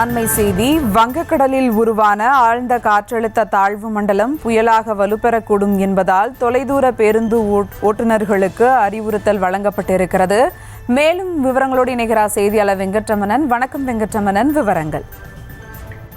அண்மை செய்தி. வங்கக்கடலில் உருவான ஆழ்ந்த காற்றழுத்த தாழ்வு மண்டலம் புயலாக வலுப்பெறக்கூடும் என்பதால் தொலைதூர பேருந்து ஓட்டுநர்களுக்கு அறிவுறுத்தல் வழங்கப்பட்டிருக்கிறது. மேலும் விவரங்களோடு இணைகிறார் செய்தியாளர் வெங்கட்ரமணன். வணக்கம் வெங்கட்ரமணன், விவரங்கள்.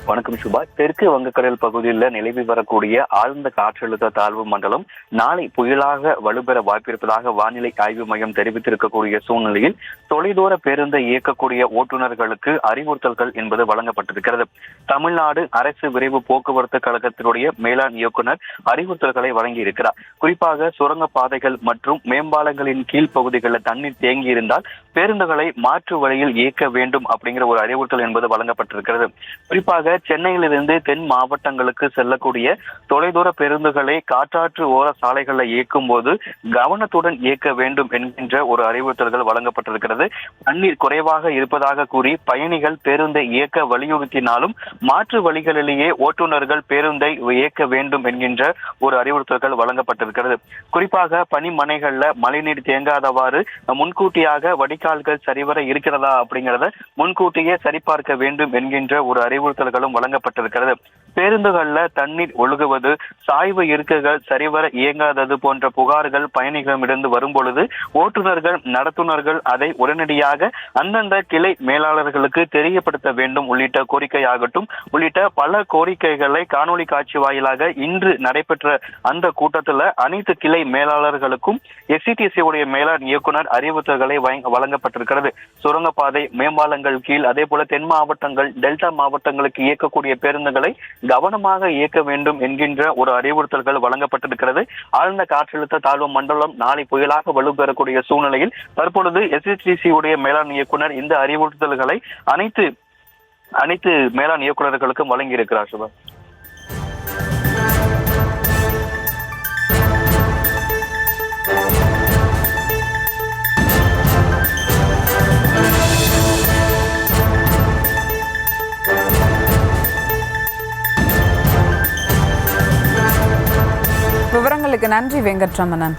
வணக்கம் சுபா. தெற்கு வங்கக்கடல் பகுதியில் நிலவி வரக்கூடிய ஆழ்ந்த காற்றழுத்த தாழ்வு மண்டலம் நாளை புயலாக வலுப்பெற வாய்ப்பிருப்பதாக வானிலை ஆய்வு மையம் தெரிவித்திருக்கக்கூடிய சூழ்நிலையில் தொலைதூர பேருந்தை இயக்கக்கூடிய ஓட்டுநர்களுக்கு அறிவுறுத்தல்கள் என்பது வழங்கப்பட்டிருக்கிறது. தமிழ்நாடு அரசு விரைவு போக்குவரத்து கழகத்தினுடைய மேலாண் இயக்குனர் அறிவுறுத்தல்களை வழங்கியிருக்கிறார். குறிப்பாக சுரங்க பாதைகள் மற்றும் மேம்பாலங்களின் கீழ்ப்பகுதிகளில் தண்ணீர் தேங்கி இருந்தால் பேருந்துகளை மாற்று வழியில் இயக்க வேண்டும் அப்படிங்கிற ஒரு அறிவுறுத்தல் என்பது வழங்கப்பட்டிருக்கிறது. குறிப்பாக சென்னையிலிருந்து தென் மாவட்டங்களுக்கு செல்லக்கூடிய தொலைதூர பேருந்துகளை காற்றாற்று ஓர சாலைகளை இயக்கும் போது கவனத்துடன் இயக்க வேண்டும் என்கின்ற ஒரு அறிவுறுத்தல்கள் வழங்கப்பட்டிருக்கிறது. தண்ணீர் குறைவாக இருப்பதாக கூறி பயணிகள் பேருந்தை இயக்க வலியுறுத்தினாலும் மாற்று வழிகளிலேயே ஓட்டுநர்கள் பேருந்தை இயக்க வேண்டும் என்கின்ற ஒரு அறிவுறுத்தல்கள் வழங்கப்பட்டிருக்கிறது. குறிப்பாக பனிமனைகள்ல மழைநீர் தேங்காதவாறு முன்கூட்டியாக வடிகால்கள் சரிவர இருக்கிறதா அப்படிங்கிறத முன்கூட்டியே சரிபார்க்க வேண்டும் என்கின்ற ஒரு அறிவுறுத்தல்கள் வழங்கப்பட்டிருக்கிறது. பேருந்துகள்ல தண்ணீர் ஒழுகுவது, சாய்வு இருக்கைகள் சரிவர இயங்காதது போன்ற புகார்கள் பயணிகளிடமிருந்து வரும் பொழுது ஓட்டுநர்கள் நடத்துனர்கள் அதை உடனடியாக அந்தந்த கிளை மேலாளர்களுக்கு தெரியப்படுத்த வேண்டும் உள்ளிட்ட கோரிக்கையாகட்டும் உள்ளிட்ட பல கோரிக்கைகளை காணொலி காட்சி வாயிலாக இன்று நடைபெற்ற அந்த கூட்டத்தில் அனைத்து கிளை மேலாளர்களுக்கும் எஸ்சிடிசி உடைய மேலாண் இயக்குனர் அறிவுறுத்தல்களை வழங்கப்பட்டிருக்கிறது. சுரங்கப்பாதை மேம்பாலங்கள் கீழ் அதே போல தென் மாவட்டங்கள் டெல்டா மாவட்டங்களுக்கு இயக்கக்கூடிய பேருந்துகளை கவனமாக இயக்க வேண்டும் என்கின்ற ஒரு அறிவுறுத்தல்கள் வழங்கப்பட்டிருக்கிறது. ஆழ்ந்த காற்றழுத்த தாழ்வு மண்டலம் நாளை புயலாக வலுப்பெறக்கூடிய சூழ்நிலையில் தற்பொழுது எஸ்சிடிசி உடைய மேலாண் இயக்குனர் இந்த அறிவுறுத்தல்களை அனைத்து மேலாண் இயக்குநர்களுக்கும் வழங்கியிருக்கிறார். சுபா, விவரங்களுக்கு நன்றி வெங்கட்ரமணன்.